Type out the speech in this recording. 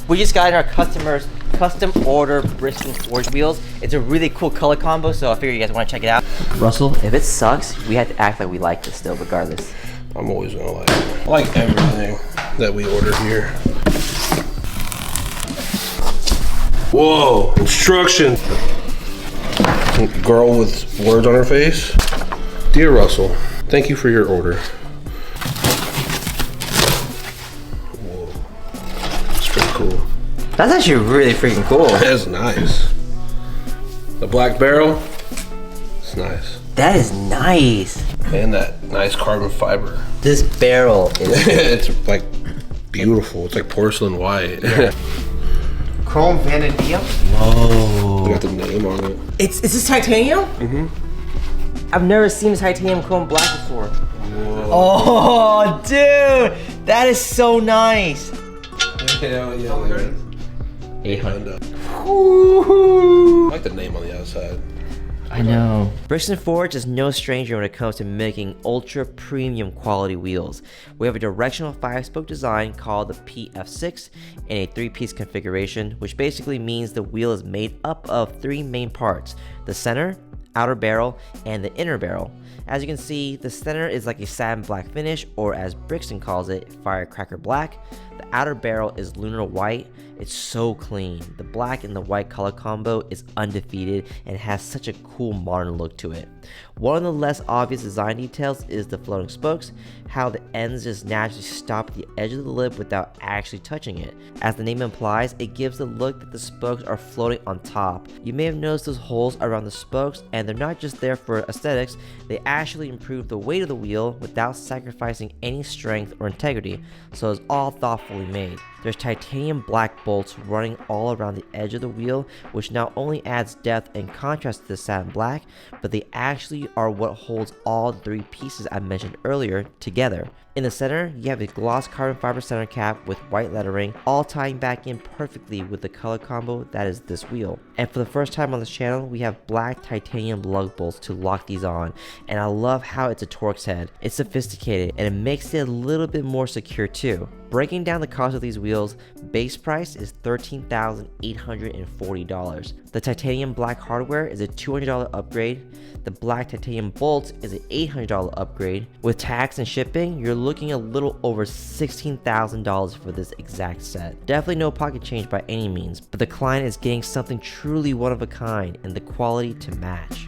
We just got in our customers custom order Brixton forged wheels. It's a really cool color combo, so I figure you guys want to check it out. Russell, if it sucks, we have to act like we like this still, regardless. I'm always gonna like it. I like everything that we order here. Whoa, instructions. Girl with words on her face. Dear Russell, thank you for your order. Whoa, it's pretty cool. That's actually really freaking cool. That's nice. The black barrel, it's nice. That is nice. And that nice carbon fiber. This barrel is... It's like beautiful. It's like porcelain white. Yeah. Chrome vanadium. Whoa. We got the name on it. Is this titanium? Mm-hmm. I've never seen titanium chrome black before. Whoa. Oh, dude. That is so nice. Hell yeah. 800. I like the name on the outside. I know. Brixton Forge is no stranger when it comes to making ultra premium quality wheels. We have a directional 5-spoke design called the PF6 in a 3-piece configuration, which basically means the wheel is made up of 3 main parts: the center, outer barrel, and the inner barrel. As you can see, the center is like a satin black finish, or as Brixton calls it, firecracker black. The outer barrel is lunar white. It's so clean. The black and the white color combo is undefeated and has such a cool modern look to it. One of the less obvious design details is the floating spokes, how the ends just naturally stop at the edge of the lip without actually touching it. As the name implies, it gives the look that the spokes are floating on top. You may have noticed those holes around the spokes, and they're not just there for aesthetics, they actually improve the weight of the wheel without sacrificing any strength or integrity, so it's all thoughtfully made. There's titanium black bolts running all around the edge of the wheel, which not only adds depth and contrast to the satin black, but they actually are what holds all 3 pieces I mentioned earlier together. In the center, you have a gloss carbon fiber center cap with white lettering, all tying back in perfectly with the color combo that is this wheel. And for the first time on this channel, we have black titanium lug bolts to lock these on, and I love how it's a Torx head. It's sophisticated, and it makes it a little bit more secure too. Breaking down the cost of these wheels, base price is $13,840. The titanium black hardware is a $200 upgrade. The black titanium bolts is an $800 upgrade. With tax and shipping, you're looking a little over $16,000 for this exact set. Definitely no pocket change by any means, but the client is getting something truly one of a kind and the quality to match.